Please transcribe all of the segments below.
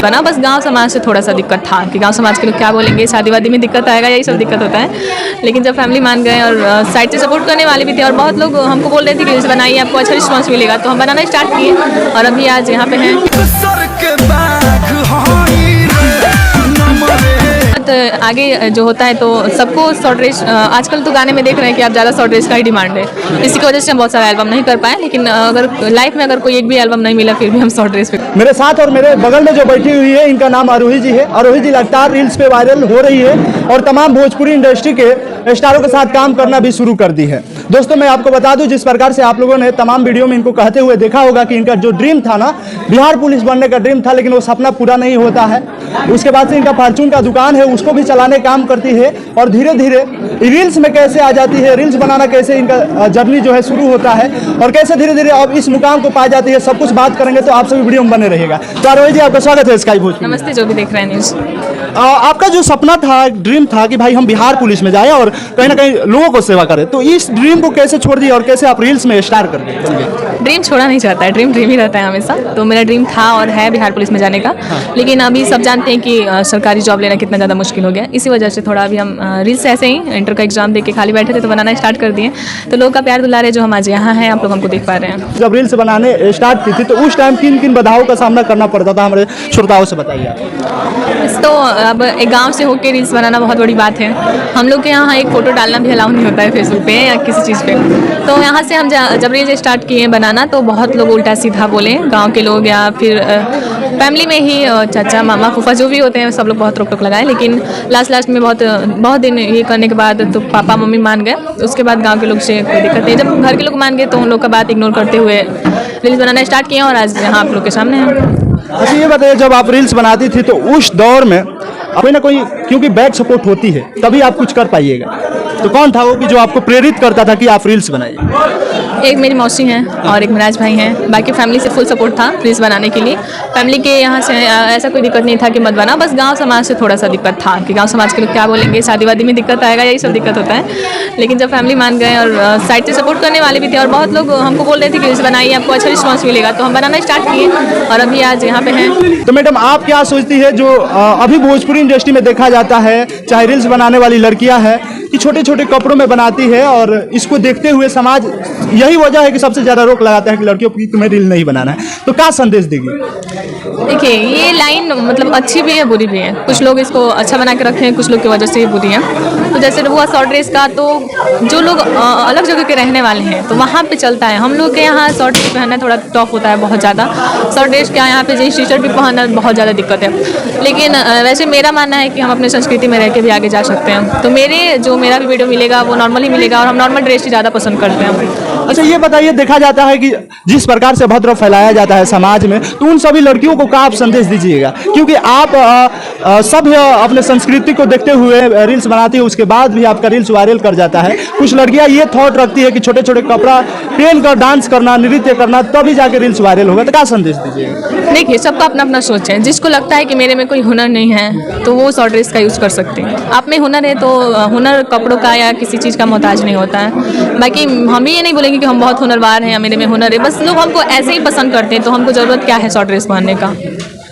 बना। बस गांव समाज से थोड़ा सा दिक्कत था कि गांव समाज के लोग क्या बोलेंगे, शादी वादी में दिक्कत आएगा, यही सब दिक्कत होता है। लेकिन जब फैमिली मान गए और साइड से सपोर्ट करने वाले भी थे और बहुत लोग हमको बोल रहे थे कि रील्स बनाइए, आपको अच्छा रिस्पॉन्स मिलेगा, तो हम बनाना स्टार्ट किए और अभी आज यहाँ पे हैं। तो आगे जो होता है तो सबको शॉर्ट ड्रेस, आजकल तो गाने में देख रहे हैं कि आप ज़्यादा शॉर्ट ड्रेस का ही डिमांड है। इसी की वजह से हम बहुत सारा एल्बम नहीं कर पाए, लेकिन अगर लाइफ में अगर कोई एक भी एल्बम नहीं मिला फिर भी हम शॉर्ट ड्रेस पे। मेरे साथ और मेरे बगल में जो बैठी हुई है इनका नाम आरोही जी है। आरोही जी लगातार रील्स पे वायरल हो रही है और तमाम भोजपुरी इंडस्ट्री के स्टारों के साथ काम करना भी शुरू कर दी है। दोस्तों मैं आपको बता दूं, जिस प्रकार से आप लोगों ने तमाम वीडियो में इनको कहते हुए देखा होगा कि इनका जो ड्रीम था ना, बिहार पुलिस बनने का ड्रीम था, लेकिन वो सपना पूरा नहीं होता है। उसके बाद से इनका फॉर्चून का दुकान है, उसको भी चलाने काम करती है और धीरे धीरे रील्स में कैसे आ जाती है, रील्स बनाना कैसे इनका जर्नी जो है शुरू होता है और कैसे धीरे धीरे अब इस मुकाम को पा जाती है, सब कुछ बात करेंगे। तो आप सभी वीडियो में बने रहिएगा। तो आरोही जी आपका स्वागत है स्काई भोजपुरी। नमस्ते जो भी देख रहे हैं न्यूज़। आपका जो सपना था, ड्रीम था कि भाई हम बिहार पुलिस में जाएं और कहीं ना कहीं लोगों को सेवा करें, तो इस ड्रीम को कैसे छोड़ दिया और कैसे आप रील्स में स्टार कर दिए? ड्रीम छोड़ा नहीं चाहता है, ड्रीम ही रहता है हमेशा। तो मेरा ड्रीम था और है बिहार पुलिस में जाने का, लेकिन अभी सब जानते हैं कि सरकारी जॉब लेना कितना ज़्यादा मुश्किल हो गया। इसी वजह से थोड़ा अभी हम रील्स ऐसे ही इंटर का एग्जाम दे के खाली बैठे थे तो बनाना स्टार्ट कर दिए। तो लोग का प्यार दुलार है जो हम आज यहाँ हैं, आप लोग हमको देख पा रहे हैं। जब रील्स बनाने स्टार्ट की थी तो उस टाइम किन किन बाधाओं का सामना करना पड़ता था, हमारे श्रोताओं से बताइए। तो अब एक गांव से होकर रील्स बनाना बहुत बड़ी बात है। हम लोग के यहाँ एक फ़ोटो डालना भी अलाउ नहीं होता है फेसबुक पे या किसी चीज़ पे। तो यहाँ से हम जब रील्स स्टार्ट किए बनाना तो बहुत लोग उल्टा सीधा बोले, गांव के लोग या फिर फैमिली में ही चाचा मामा फूफा जो भी होते हैं सब लोग बहुत रोक टोक लगाए। लेकिन लास्ट में बहुत दिन ये करने के बाद तो पापा मम्मी मान गए। उसके बाद गाँव के लोग से कोई दिक्कत नहीं, जब घर के लोग मान गए तो उन लोग का बात इग्नोर करते हुए रील्स बनाना स्टार्ट किए और आज यहाँ आप लोग के सामने हैं। अच्छा ये बताइए, जब आप रील्स बनाती थी तो उस दौर में कोई ना कोई, क्योंकि बैक सपोर्ट होती है तभी आप कुछ कर पाइएगा, तो कौन था वो कि जो आपको प्रेरित करता था कि आप रील्स बनाइए? एक मेरी मौसी हैं और एक मिराज भाई हैं। बाकी फैमिली से फुल सपोर्ट था रील्स बनाने के लिए। फैमिली के यहाँ से ऐसा कोई दिक्कत नहीं था कि मत बना, बस गांव समाज से थोड़ा सा दिक्कत था कि गांव समाज के लोग क्या बोलेंगे, शादी वादी में दिक्कत आएगा, यही सब दिक्कत होता है। लेकिन जब फैमिली मान गए और साइड से सपोर्ट करने वाले भी थे और बहुत लोग हमको बोल रहे थे कि रील्स बनाइए, आपको अच्छा रिस्पॉन्स मिलेगा, तो हम बनाना स्टार्ट किए और अभी आज यहाँ पे हैं। तो मैडम आप क्या सोचती है, जो अभी भोजपुरी इंडस्ट्री में देखा जाता है, चाहे रील्स बनाने वाली लड़कियां हैं कि छोटे छोटे कपड़ों में बनाती है और इसको देखते हुए समाज यही वजह है कि सबसे ज़्यादा रोक लगाता है कि लड़कियों की तुम्हें रील नहीं बनाना है, तो क्या संदेश देगी? देखिए ये लाइन मतलब अच्छी भी है बुरी भी है। कुछ लोग इसको अच्छा बना के रखे हैं, कुछ लोग की वजह से ये बुरी है। तो जैसे हुआ शॉर्ट ड्रेस का, तो जो लोग अलग जगह के रहने वाले हैं तो वहाँ पे चलता है। हम लोग के यहाँ शॉर्ट ड्रेस पहनना थोड़ा टफ होता है बहुत ज़्यादा। शॉर्ट ड्रेस क्या यहाँ पे जीन्स टी शर्ट भी पहनना बहुत ज़्यादा दिक्कत है। लेकिन वैसे मेरा मानना है कि हम अपनी संस्कृति में रह के भी आगे जा सकते हैं। तो मेरा भी वीडियो मिलेगा वो नॉर्मल ही मिलेगा और हम नॉर्मल ड्रेस ही ज़्यादा पसंद करते हैं। अच्छा ये बताइए, देखा जाता है कि जिस प्रकार से भद्र फैलाया जाता है समाज में, तो उन सभी लड़कियों को क्या आप संदेश दीजिएगा? क्योंकि आप सब अपने संस्कृति को देखते हुए रील्स बनाती है, उसके बाद भी आपका रील्स वायरल कर जाता है। कुछ लड़कियां ये थॉट रखती है कि छोटे छोटे कपड़ा पहन कर डांस करना, नृत्य करना, तभी जाके रील्स वायरल होगा, तो क्या संदेश दीजिएगा? देखिए सबका अपना अपना सोच है। जिसको लगता है कि मेरे में कोई हुनर नहीं है तो वो शॉर्ट ड्रेस का यूज़ कर सकते हैं। आप में हुनर है तो हुनर कपड़ों का या किसी चीज़ का मोहताज नहीं होता है। बाकी हम ये नहीं बोलेंगे कि हम बहुत हुनरवार हैं या मेरे में हुनर है, बस लोग हमको ऐसे ही पसंद करते हैं, तो हमको ज़रूरत क्या है शॉर्ट ड्रेस पहनने का।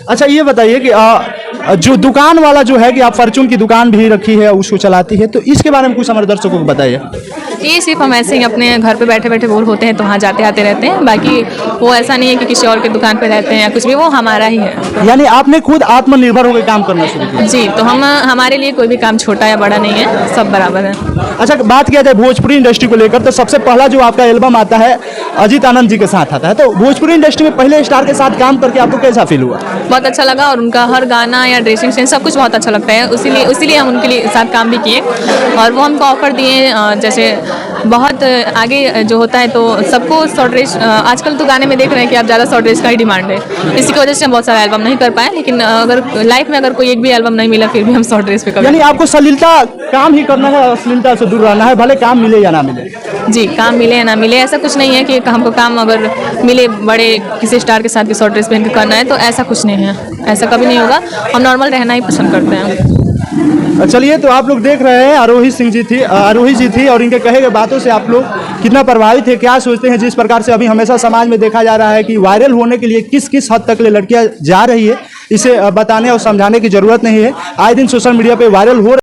अच्छा ये बताइए कि जो दुकान वाला जो है कि आप फॉर्चून की दुकान भी रखी है, उसको चलाती है, तो इसके बारे में कुछ हमारे दर्शकों को बताइए। ये सिर्फ हम ऐसे ही अपने घर पे बैठे बैठे बोर होते हैं तो वहाँ जाते आते रहते हैं। बाकी वो ऐसा नहीं है कि किसी और के दुकान पे रहते हैं या कुछ भी, वो हमारा ही है। यानी आपने खुद आत्मनिर्भर होकर काम करना शुरू किया? जी, तो हमारे लिए कोई भी काम छोटा या बड़ा नहीं है, सब बराबर है। अच्छा बात किया जाए भोजपुरी इंडस्ट्री को लेकर, तो सबसे पहला जो आपका एल्बम आता है अजीत आनंद जी के साथ आता है, तो भोजपुरी इंडस्ट्री में पहले स्टार के साथ काम करके आपको कैसा फील हुआ? बहुत अच्छा लगा और उनका हर गाना या ड्रेसिंग सेंस सब कुछ बहुत अच्छा लगता है। इसीलिए हम उनके लिए साथ काम भी किए और वो हमको ऑफर दिए। जैसे बहुत आगे जो होता है तो सबको शॉर्ट ड्रेस, आजकल तो गाने में देख रहे हैं कि आप ज़्यादा शॉर्ट ड्रेस का ही डिमांड है। इसी की वजह से हम बहुत सारा एल्बम नहीं कर पाए, लेकिन अगर लाइफ में अगर कोई एक भी एल्बम नहीं मिला फिर भी हम शॉर्ट ड्रेस पे कर। यानी आपको सलीलता काम ही करना है, अश्लीलता से दूर रहना है, भले काम मिले या ना मिले? जी, काम मिले या ना मिले, ऐसा कुछ नहीं है कि हमको काम अगर मिले बड़े किसी स्टार के साथ भी शॉर्ट ड्रेस पहन के करना है, तो ऐसा कुछ नहीं है, ऐसा कभी नहीं होगा। हम नॉर्मल रहना ही पसंद करते हैं। चलिए तो आप लोग देख रहे हैं आरोही जी थी और इनके कहे गए बातों से आप लोग कितना प्रभावित है, क्या सोचते हैं? जिस प्रकार से अभी हमेशा समाज में देखा जा रहा है कि वायरल होने के लिए किस किस हद तक ले लड़कियां जा रही है, इसे बताने और समझाने की जरूरत नहीं है। आए दिन सोशल मीडिया पे वायरल हो